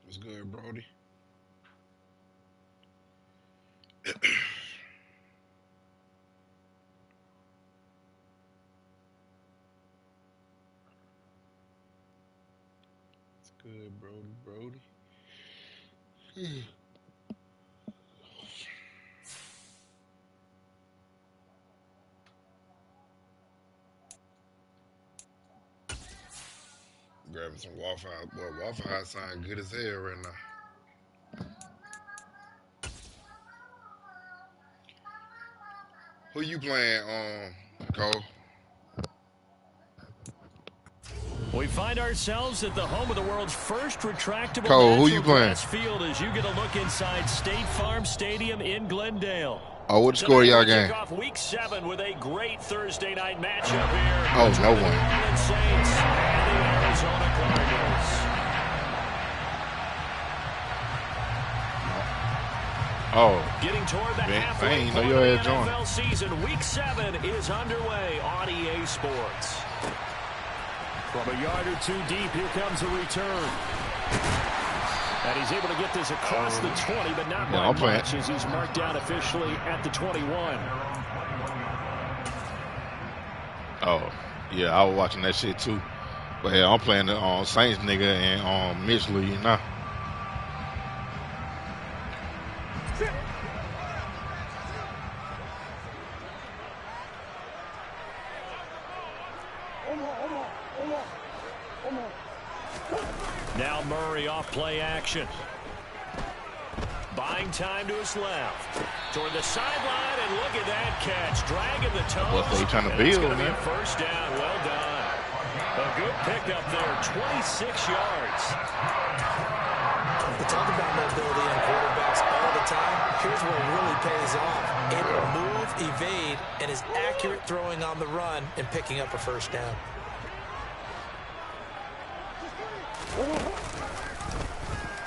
What's good, Brody? What's good, Brody? Grabbing some Waffle House. Boy, Waffle House sound good as hell right now. Who you playing, Cole? We find ourselves at the home of the world's first retractable Cole, who you natural playing? grass field as you get a look inside State Farm Stadium in Glendale. Oh, what the score of y'all game? Kick off week 7 with a great Thursday night matchup here. Oh, no one. The New Orleans Saints and the Arizona Cardinals. Oh, Getting toward the man, I halfway ain't know point you of had the joined. NFL season. Week 7 is underway on EA Sports. From a yard or two deep, here comes a return. And he's able to get this across the 20, but not by much as he's marked down officially at the 21. Oh, yeah, I was watching that shit too. But yeah, I'm playing the Saints nigga and Mitch Lee now. Now Murray off play action. Buying time to his left. Toward the sideline, and look at that catch. Dragging the toes. What they trying to and it's build, going to be man? a first down. Well done. A good pickup there. 26 yards. We talk about mobility in quarterbacks all the time. Here's where it really pays off. Able to move, evade, and is accurate throwing on the run and picking up a first down.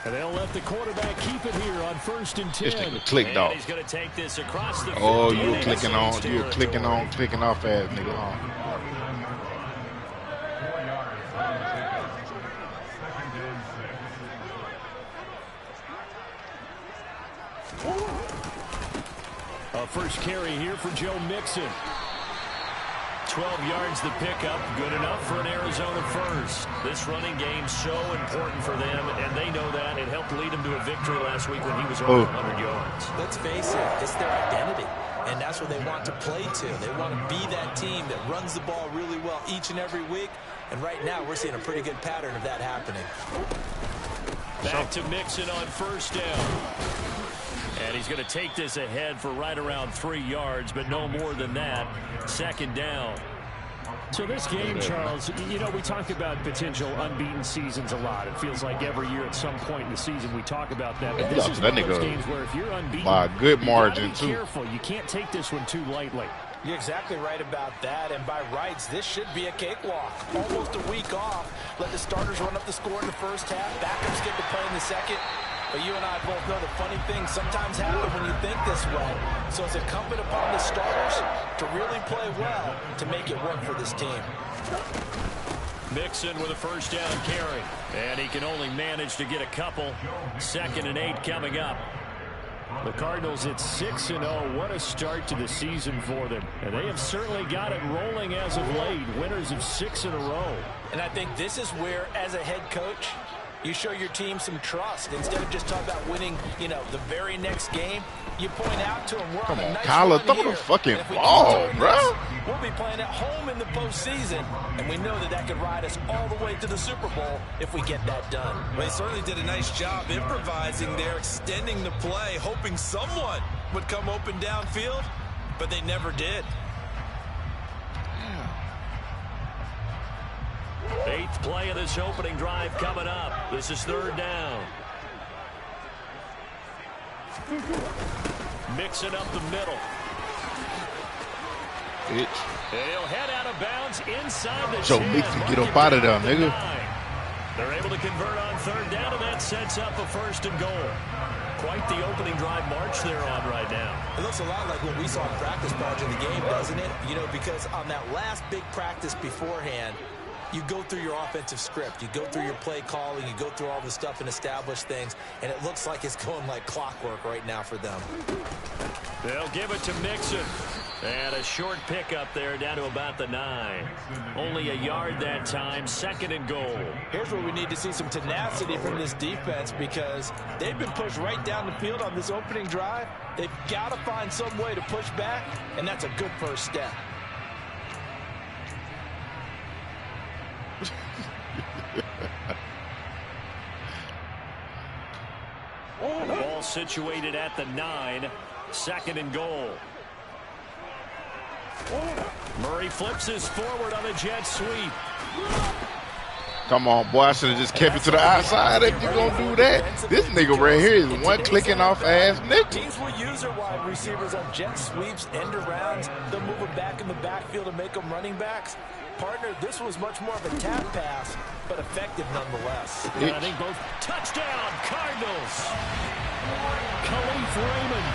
And they'll let the quarterback keep it here on 1st and 10. This nigga clicked off. He's going to take this across the 50. Oh, you were clicking off ass nigga. A first carry here for Joe Mixon. 12 yards the pickup, good enough for an Arizona first. This running game so important for them, and they know that. It helped lead them to a victory last week when he was over 100 yards. Let's face it, it's their identity, and that's what they want to play to. They want to be that team that runs the ball really well each and every week, and right now we're seeing a pretty good pattern of that happening. Back to Mixon on first down. And he's going to take this ahead for right around 3 yards, but no more than that. Second down. So this game, Charles, you know, we talk about potential unbeaten seasons a lot. It feels like every year at some point in the season we talk about that. But this is one of those games where if you're unbeaten, by a good margin, too. Be careful. You can't take this one too lightly. You're exactly right about that, and by rights, this should be a cakewalk. Almost a week off. Let the starters run up the score in the first half. Backups get to play in the second. But you and I both know the funny things sometimes happen when you think this way. So it's incumbent upon the starters to really play well to make it work for this team. Mixon with a first down carry. And he can only manage to get a couple. 2nd and 8 coming up. The Cardinals at 6-0. What a start to the season for them. And they have certainly got it rolling as of late. Winners of 6 in a row. And I think this is where, as a head coach, you show your team some trust. Instead of just talking about winning, you know, the very next game, you point out to them, we're on a nice Kyler, run throw here. the fucking And if we ball, keep doing bro. this, we'll be playing at home in the postseason, and we know that that could ride us all the way to the Super Bowl if we get that done. Well, he certainly did a nice job improvising there, extending the play, hoping someone would come open downfield, but they never did. 8th play of this opening drive coming up. This is 3rd down. Mixing up the middle. And he'll head out of bounds inside the 10. Joe Mixon, get up out of there, nigga. They're able to convert on 3rd down, and that sets up a 1st and goal. Quite the opening drive march they're on right now. It looks a lot like what we saw in practice part of the game, doesn't it? You know, because on that last big practice beforehand, You go through your offensive script. You go through your play calling. You go through all the stuff and establish things. And it looks like it's going like clockwork right now for them. They'll give it to Mixon. And a short pickup there down to about the 9. Only a yard that time, 2nd and goal. Here's where we need to see some tenacity from this defense because they've been pushed right down the field on this opening drive. They've got to find some way to push back, and that's a good first step. Ball situated at the 9, 2nd and goal. Murray flips his forward on a jet sweep. Come on, boy. I should have just kept it to the outside if you're going to do that. This nigga right here is one clicking off ass nigga. Teams will use their wide receivers on jet sweeps, end arounds. They'll move them back in the backfield and make them running backs. Partner, this was much more of a tap pass, but effective nonetheless. And I think both touchdown Cardinals. Khalif Raymond,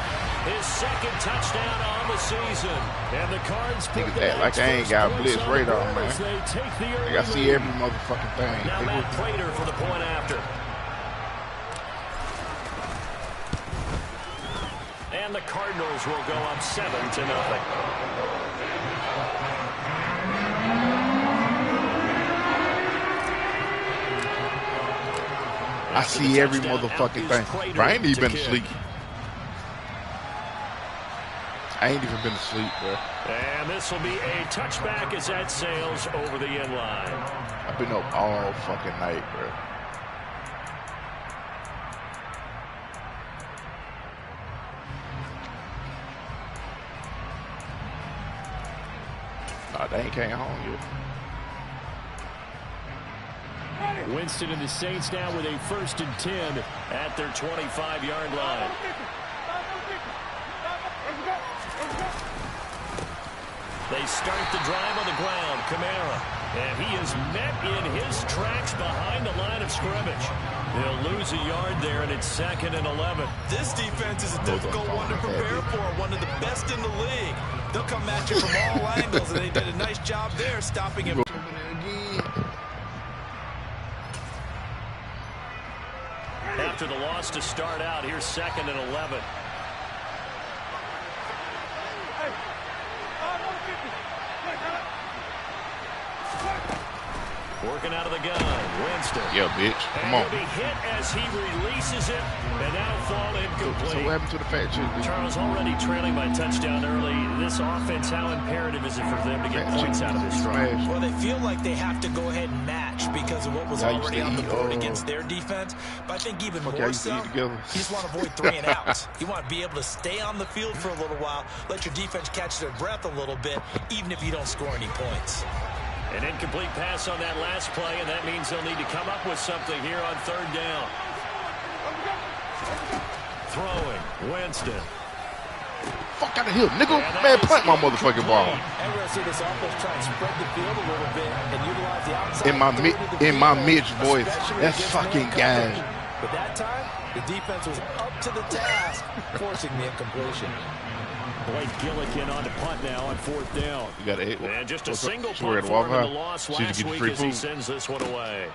his 2nd touchdown on the season. And the Cards pick Niggas act like I ain't got blitz radar, man. Like I see every motherfucking thing. Now Matt Prater for the point after. And the Cardinals will go up 7-0. I see every motherfucking thing. Bro, I ain't even been asleep. I ain't even been asleep, bro. And this will be a touchback as that sails over the end line. I've been up all fucking night, bro. Nah, they ain't came home yet. Winston and the Saints now with a 1st and 10 at their 25-yard line. They start the drive on the ground. Kamara. And he is met in his tracks behind the line of scrimmage. They'll lose a yard there, and it's 2nd and 11. This defense is a difficult one to prepare for. One of the best in the league. They'll come at you from all angles, and they did a nice job there stopping him. After the loss to start out, here's 2nd and 11. Working out of the gun, Winston. Yeah, bitch. Come on. He'll be hit as he releases it, and now fall incomplete. So what happened to the fat chick? Charles already trailing by touchdown early. This offense, how imperative is it for them to get points out of this drive? Well, they feel like they have to go ahead and match because of what was already on the board against their defense. But I think even more so, you just want to avoid 3 and outs. You want to be able to stay on the field for a little while, let your defense catch their breath a little bit, even if you don't score any points. An incomplete pass on that last play, and that means they'll need to come up with something here on 3rd down. Throwing, Winston. Fuck out of here, nigga. Man, punt my motherfucking ball. And we're going to see this offense try and spread the field a little bit and utilize the outside. In my Mitch voice, that's fucking guys. But that time, the defense was up to the task, forcing the incompletion. Blake Gillikin on to punt now on 4th down. You got 8. And just a single punt for him in the loss last week as he sends this one away.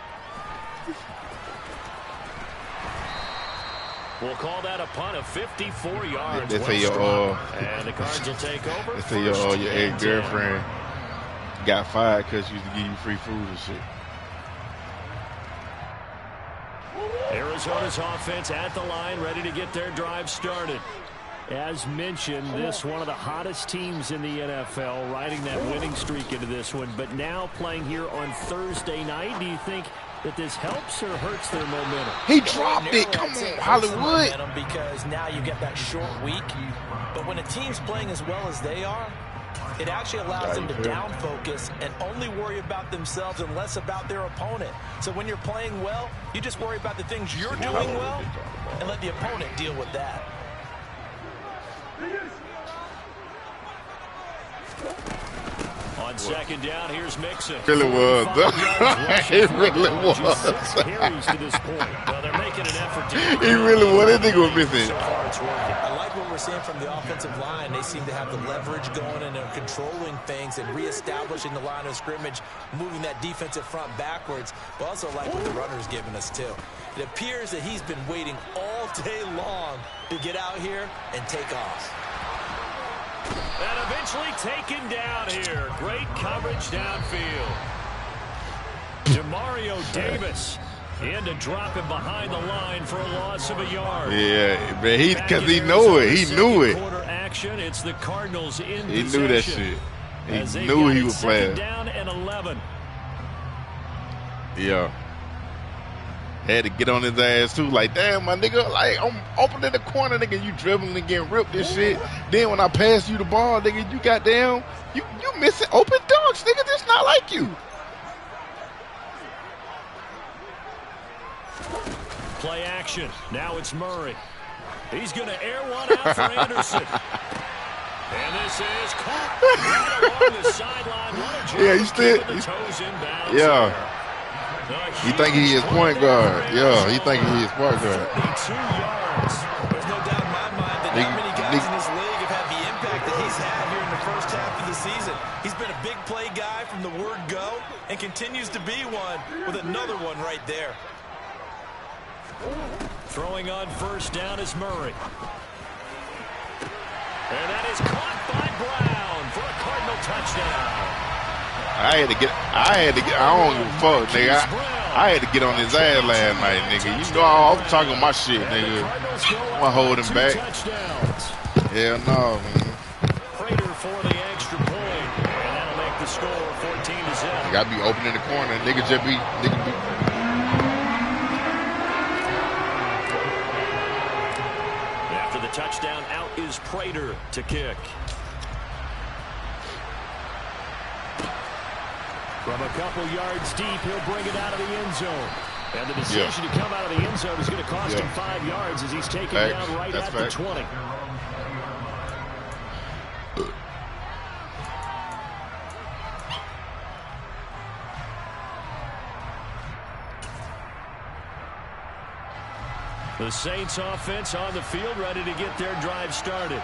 We'll call that a punt of 54 yards. They say and the Cards will take over. They say your ex-girlfriend got fired because she used to give you free food and shit. Arizona's offense at the line, ready to get their drive started. As mentioned, this one of the hottest teams in the NFL, riding that winning streak into this one, but now playing here on Thursday night. Do you think that this helps or hurts their momentum? He dropped it. Come on, Hollywood. Because now you get that short week. But when a team's playing as well as they are, it actually allows them to down focus and only worry about themselves and less about their opponent. So when you're playing well, you just worry about the things you're doing well and let the opponent deal with that. On 2nd down, here's Mixon. It really was. It really was. Carries to this point. Well, they're making an effort to he really was. That nigga was missing. So far, it's working. I like like what we're seeing from the offensive line. They seem to have the leverage going and they're controlling things and reestablishing the line of scrimmage, moving that defensive front backwards. But also like what the runner's giving us, too. It appears that he's been waiting all day long to get out here and take off. And eventually taken down here. Great coverage downfield. Demario Davis in to drop him behind the line for a loss of a yard. Yeah, but because he knew it. He knew it. Quarter action. It's the Cardinals in He possession. knew that shit. He knew he was playing. Down and 11. Yeah. Had to get on his ass too. Like, damn, my nigga. Like, I'm open in the corner, nigga. You dribbling and getting ripped this shit. Then when I pass you the ball, nigga, you goddamn, you missing open dunks, nigga. That's not like you. Play action. Now it's Murray. He's going to air one out for Anderson. And this is caught right along the sideline. Yeah, he still. Yeah. He think he is point guard. Yeah, he think he is point guard. 2 yards. There's no doubt in my mind that not many guys in this league have had the impact that he's had here in the first half of the season. He's been a big play guy from the word go and continues to be one with another one right there. Throwing on first down is Murray. And that is caught by Brown for a Cardinal touchdown. I had to get, I don't give a fuck, nigga. I had to get on his ass last night, nigga. You know I was talking my shit, nigga. I'm gonna hold him back. Hell no, man. Prater for the extra point. And that'll make the score 14-0. You gotta be open in the corner. Nigga just be. After the touchdown, out is Prater to kick. From a couple yards deep, he'll bring it out of the end zone. And the decision to come out of the end zone is going to cost him 5 yards as he's taken down right at the 20. The Saints offense on the field, ready to get their drive started.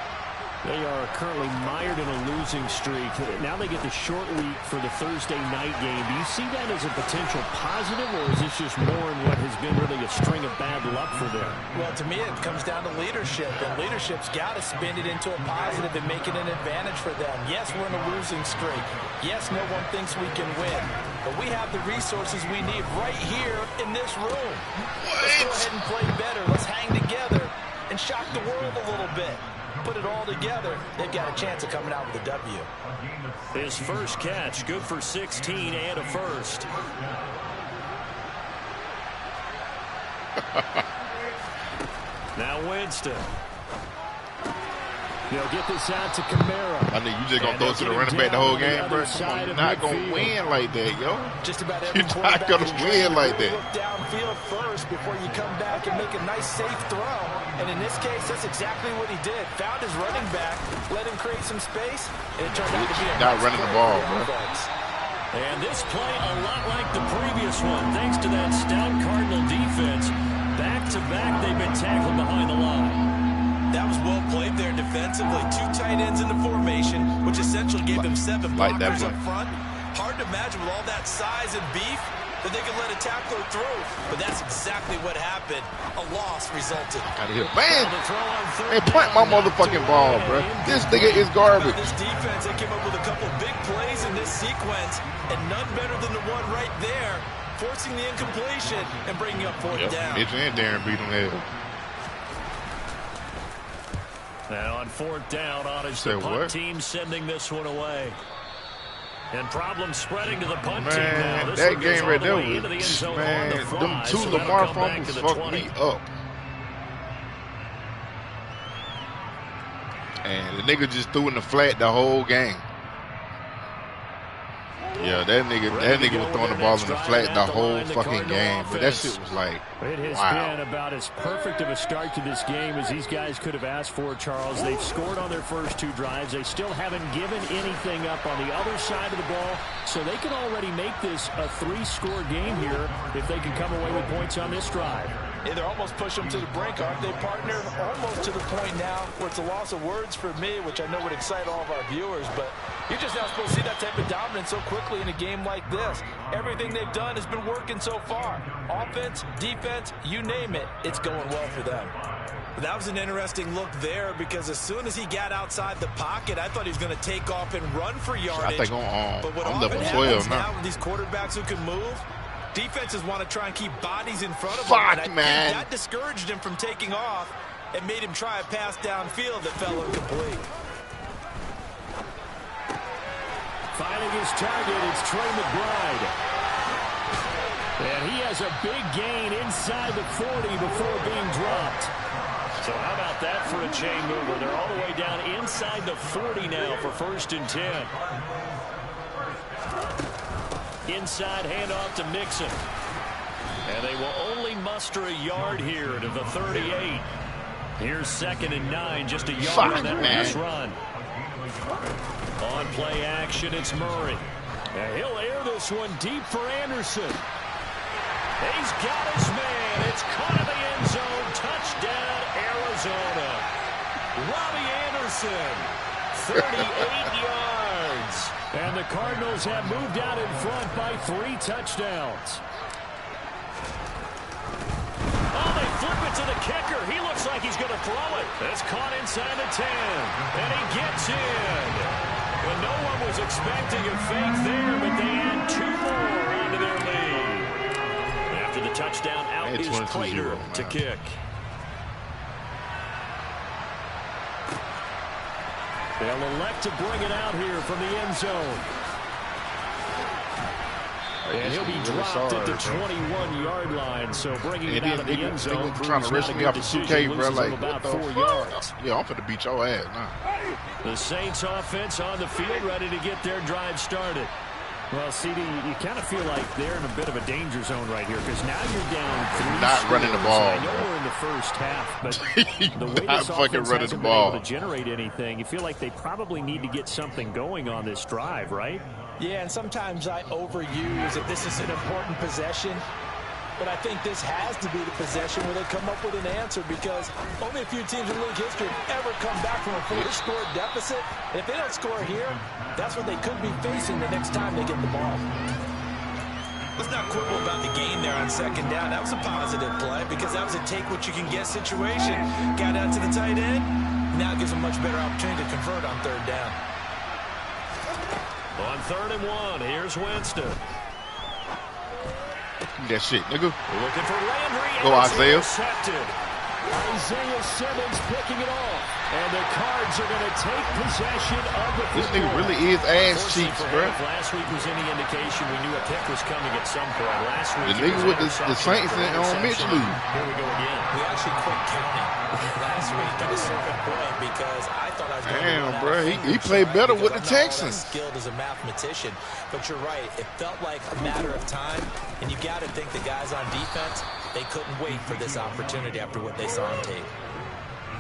They are currently mired in a losing streak. Now they get the short week for the Thursday night game. Do you see that as a potential positive, or is this just more in what has been really a string of bad luck for them? Well, to me, it comes down to leadership, and leadership's got to spin it into a positive and make it an advantage for them. Yes, we're in a losing streak. Yes, no one thinks we can win, but we have the resources we need right here in this room. Let's go ahead and play better. Let's hang together and shock the world a little bit. Put it all together, they've got a chance of coming out with a W. His first catch, good for 16 and a first. Now Winston. They'll get this out to Kamara. I think you just gonna throw it to the running back the whole game, bro. Come on, you're not gonna win like that, yo. Just about every You're not gonna win like that. Look downfield first before you come back and make a nice safe throw. And in this case, that's exactly what he did. Found his running back, let him create some space, and it turned out to be a not running the ball, bro. And this play a lot like the previous one, thanks to that stout Cardinal defense. Back to back, they've been tackled behind the line. That was well played there defensively. 2 tight ends in the formation, which essentially gave them 7 blockers up front. Hard to imagine with all that size and beef that they could let a tackler through. But that's exactly what happened. A loss resulted. Man, plant my motherfucking ball, bro. This nigga is garbage. This defense, they came up with a couple big plays in this sequence, and none better than the one right there, forcing the incompletion and bringing up 4th down. Mitch and Darren beat him there. And on 4th down, Ottage, the punt team sending this one away. And problems spreading to the punt team now. This that game right there was, man, them 2 Lamar fumbles fucked me up. And the nigga just threw in the flat the whole game. Yeah, that nigga was throwing the ball in the flat the whole fucking game. But that shit was like, it has been about as perfect of a start to this game as these guys could have asked for, Charles. They've scored on their first 2 drives. They still haven't given anything up on the other side of the ball. So they can already make this a 3-score game here if they can come away with points on this drive. Yeah, they're almost pushing them to the brink, aren't they, partner? Almost to the point now where it's a loss of words for me, which I know would excite all of our viewers, but you're just not supposed to see that type of dominance so quickly in a game like this. Everything they've done has been working so far. Offense, defense, you name it, it's going well for them. That was an interesting look there because as soon as he got outside the pocket, I thought he was going to take off and run for yardage. I think but what I'm often level 12 happens now. with these quarterbacks who can move, defenses want to try and keep bodies in front of him. Fuck, And I man. think that discouraged him from taking off and made him try a pass downfield that fell incomplete. Finding his target, it's Trey McBride. And he has a big gain inside the 40 before being dropped. So how about that for a chain mover? They're all the way down inside the 40 now for 1st and 10. Inside handoff to Mixon. And they will only muster a yard here to the 38. Here's 2nd and 9, just a yard on that last run. On play action, it's Murray. And he'll air this one deep for Anderson. He's got his man. It's caught in the end zone. Touchdown, Arizona. Robbie Anderson, 38 yards. And the Cardinals have moved out in front by 3 touchdowns. Oh, they flip it to the kicker. He looks like he's going to throw it. It's caught inside the 10. And he gets in. Well, no one was expecting a fake there, but they add 2 more onto their lead. After the touchdown, out is Prater to kick. They'll elect to bring it out here from the end zone. And he'll be dropped at the 21-yard line, so bringing it out of the end zone. Trying to rush me off the 2K, bro. Like, about 4 yards. Yeah, I'm finna beat your ass now. The Saints offense on the field, ready to get their drive started. Well, CD, you kind of feel like they're in a bit of a danger zone right here because now you're down 3 Not running the ball. I know we're in the first half, but the way not this fucking offense running hasn't the been ball. able to generate anything, you feel like they probably need to get something going on this drive, right? Yeah, and sometimes I overuse that this is an important possession. But I think this has to be the possession where they come up with an answer because only a few teams in league history have ever come back from a 4-score deficit. And if they don't score here, that's what they could be facing the next time they get the ball. Let's not quibble about the gain there on 2nd down. That was a positive play because that was a take-what-you-can-get situation. Got out to the tight end. Now it gives them a much better opportunity to convert on 3rd down. On 3rd and 1, here's Winston. That shit, nigga. Looking for Landry. Go, Isaiah. Intercepted. Isaiah Simmons picking it off. And the Cards are going to take possession of the football. This nigga really is ass cheeks, bro. Last week was any indication we knew a pick was coming at some point. Last week, the nigga with the Saints on Mitch lose. Here we go again. We actually quit counting last week at a certain point because I thought I was going to Damn, bro. He played better with the Texans. Skilled as a mathematician, but you're right. It felt like a matter of time, and you got to think the guys on defense, they couldn't wait for this opportunity after what they saw on tape.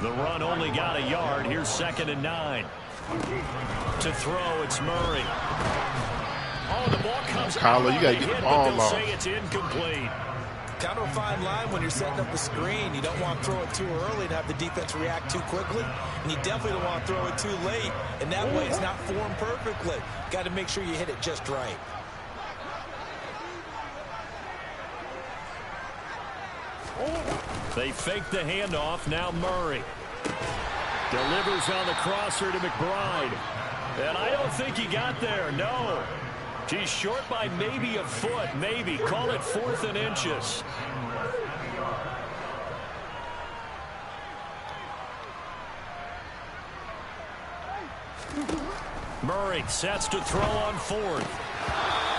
The run only got a yard. Here's 2nd and 9. To throw, it's Murray. Oh, the ball comes out. Kyler, you got to get the ball off. Say it's incomplete. Kind of a fine line when you're setting up a screen. You don't want to throw it too early and have the defense react too quickly, and you definitely don't want to throw it too late, and that way it's not formed perfectly. Got to make sure you hit it just right. They fake the handoff. Now Murray delivers on the crosser to McBride. And I don't think he got there. No. He's short by maybe a foot. Maybe. Call it 4th and inches. Murray sets to throw on 4th.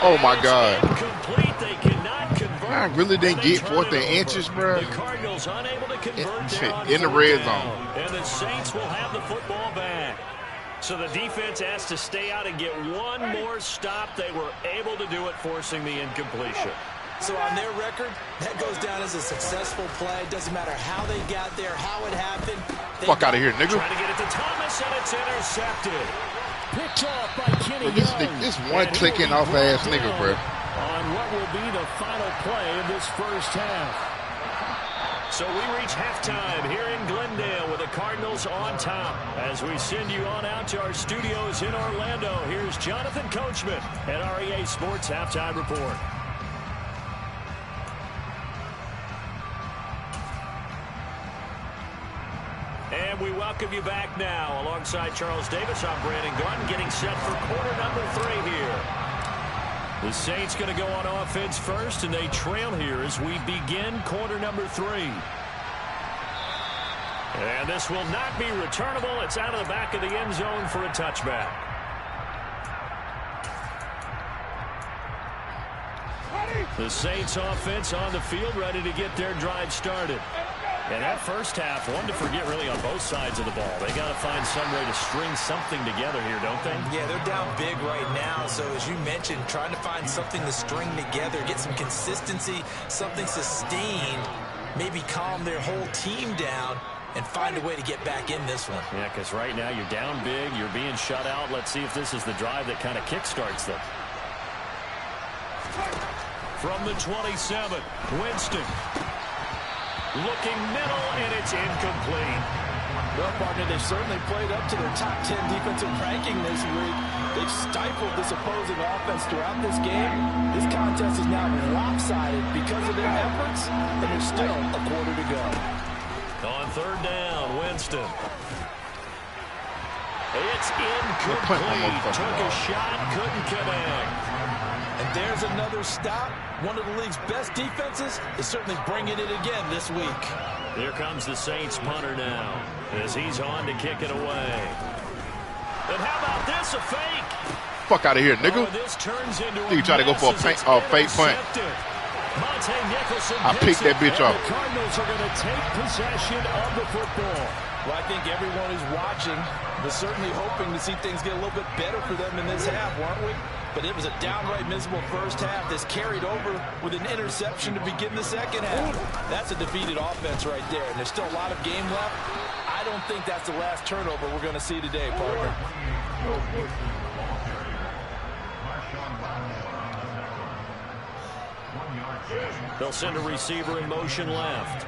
Oh, my God. Incomplete. They cannot convert. I really didn't get 4th and inches, bro. The Cardinals unable to convert in the red zone. And the Saints will have the football back. So the defense has to stay out and get one more stop. They were able to do it, forcing the incompletion. So on their record, that goes down as a successful play. Doesn't matter how they got there, how it happened. Fuck out of here, nigga. Trying to get it to Thomas, and it's intercepted. Picked off by Kenny Young. This one clicking off ass nigga, bro. On what will be the final play of this first half. So we reach halftime here in Glendale with the Cardinals on top. As we send you on out to our studios in Orlando, here's Jonathan Coachman at REA Sports Halftime Report. And we welcome you back now. Alongside Charles Davis, I'm Brandon Gunn, getting set for quarter number 3 here. The Saints going to go on offense first, and they trail here as we begin quarter number 3. And this will not be returnable. It's out of the back of the end zone for a touchback. The Saints offense on the field, ready to get their drive started. And that first half, one to forget really on both sides of the ball. They got to find some way to string something together here, don't they? Yeah, they're down big right now. So as you mentioned, trying to find something to string together, get some consistency, something sustained, maybe calm their whole team down and find a way to get back in this one. Yeah, because right now you're down big, you're being shut out. Let's see if this is the drive that kind of kickstarts them. From the 27, Winston. Looking middle, and it's incomplete. Well, partner, they've certainly played up to their top 10 defensive ranking this week. They've stifled this opposing offense throughout this game. This contest is now lopsided because of their efforts, and there's still a quarter to go. On third down, Winston. It's incomplete. Took a shot, couldn't connect. And there's another stop. One of the league's best defenses is certainly bringing it again this week. Here comes the Saints punter now as he's on to kick it away. And how about this, a fake? Fuck out of here, nigga. This turns into You try to go for a fake punt. I picked that bitch off. The Cardinals are going to take possession of the football. Well, I think everyone who's watching was certainly hoping to see things get a little bit better for them in this half, weren't we? But it was a downright miserable first half. This carried over with an interception to begin the second half. That's a defeated offense right there, and there's still a lot of game left. I don't think that's the last turnover we're going to see today, partner. They'll send a receiver in motion left.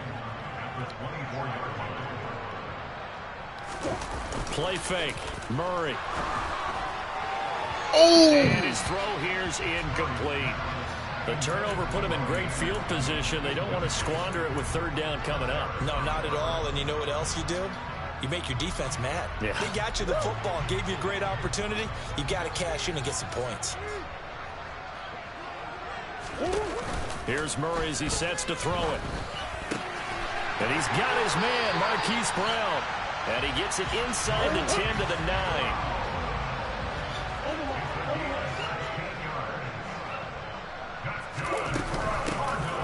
Play fake. Murray. Oh! And his throw here's incomplete. The turnover put him in great field position. They don't want to squander it with third down coming up. No, not at all. And you know what else you do? You make your defense mad. Yeah. They got you the football, gave you a great opportunity. You got to cash in and get some points. Here's Murray as he sets to throw it. And he's got his man, Marquise Brown. And he gets it inside the 10 to the 9.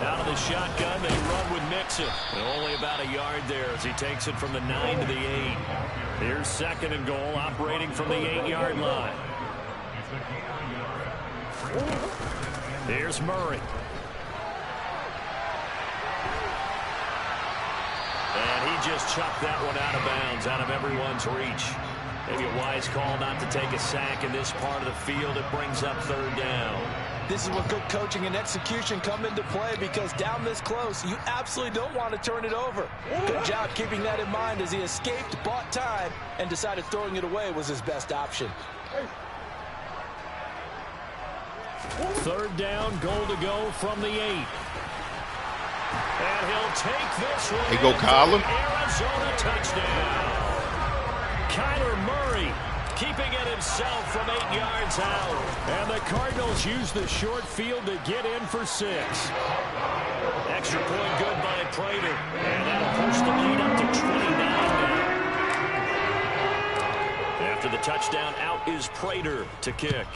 Out of the shotgun, they run with Mixon. And only about a yard there as he takes it from the 9 to the 8. Here's second and goal, operating from the 8-yard line. Here's Murray. And he just chucked that one out of bounds, out of everyone's reach. Maybe a wise call not to take a sack in this part of the field. It brings up third down. This is where good coaching and execution come into play, because down this close, you absolutely don't want to turn it over. Good job keeping that in mind as he escaped, bought time, and decided throwing it away was his best option. Third down, goal to go from the 8. And he'll take this one. Hey, go Colin. Arizona touchdown. Kyler Murray keeping it himself from 8 yards out. And the Cardinals use the short field to get in for 6. Extra point good by Prater. And that'll push the lead up to 29 now. After the touchdown, out is Prater to kick.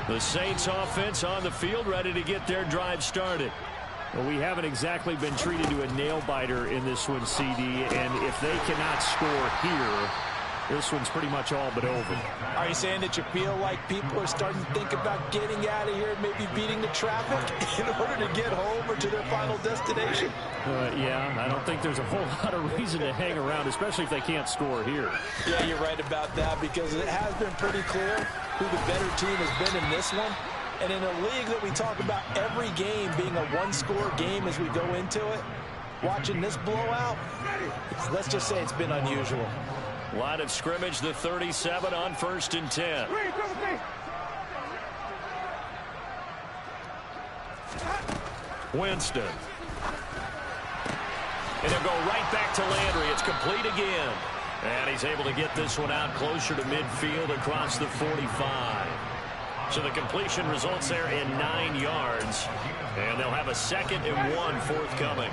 The Saints offense on the field, ready to get their drive started. Well, we haven't exactly been treated to a nail-biter in this one, CD, and if they cannot score here, this one's pretty much all but over. Are you saying that you feel like people are starting to think about getting out of here and maybe beating the traffic in order to get home or to their final destination? Yeah, I don't think there's a whole lot of reason to hang around, especially if they can't score here. Yeah, you're right about that, because it has been pretty clear who the better team has been in this one. And in a league that we talk about every game being a one-score game as we go into it, watching this blowout, let's just say it's been unusual. Line of scrimmage, the 37 on 1st and 10. Winston. And they'll go right back to Landry. It's complete again. And he's able to get this one out closer to midfield across the 45. So the completion results there in 9 yards. And they'll have a 2nd and 1 forthcoming.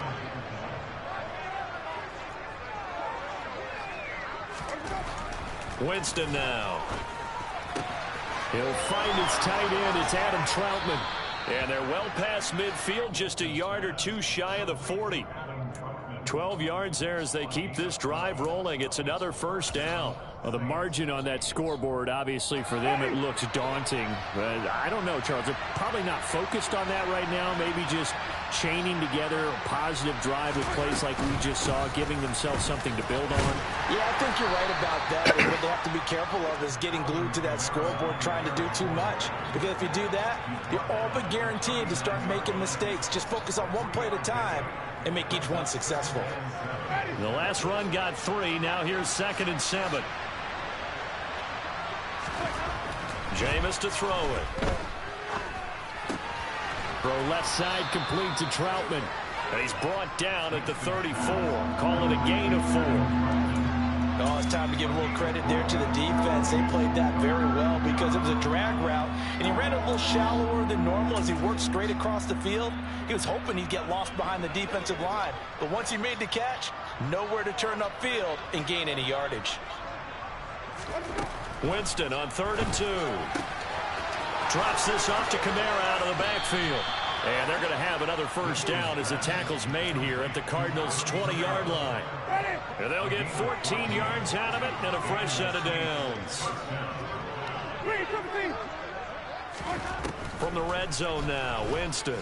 Winston now. He'll find his tight end. It's Adam Troutman. And they're well past midfield, just a yard or two shy of the 40. 12 yards there as they keep this drive rolling. It's another 1st down. Well, the margin on that scoreboard, obviously, for them, it looks daunting. But I don't know, Charles. They're probably not focused on that right now. Maybe just chaining together a positive drive with plays like we just saw, giving themselves something to build on. Yeah, I think you're right about that. And what they have to be careful of is getting glued to that scoreboard, trying to do too much. Because if you do that, you're all but guaranteed to start making mistakes. Just focus on one play at a time and make each one successful. The last run got 3. Now here's 2nd and 7. Jameis to throw it. Throw left side complete to Troutman. And he's brought down at the 34. Call it a gain of 4. Oh, it's time to give a little credit there to the defense. They played that very well because it was a drag route, and he ran a little shallower than normal as he worked straight across the field. He was hoping he'd get lost behind the defensive line, but once he made the catch, nowhere to turn upfield and gain any yardage. Winston on 3rd and 2. Drops this off to Kamara out of the backfield. And they're going to have another 1st down as the tackle's made here at the Cardinals' 20-yard line. And they'll get 14 yards out of it and a fresh set of downs. From the red zone now, Winston.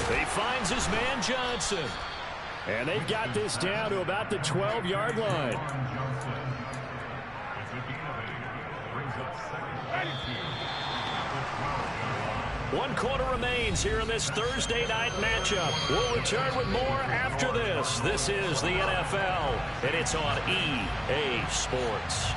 He finds his man Johnson. And they've got this down to about the 12-yard line. One quarter remains here in this Thursday night matchup. We'll return with more after this. This is the NFL, and it's on EA Sports.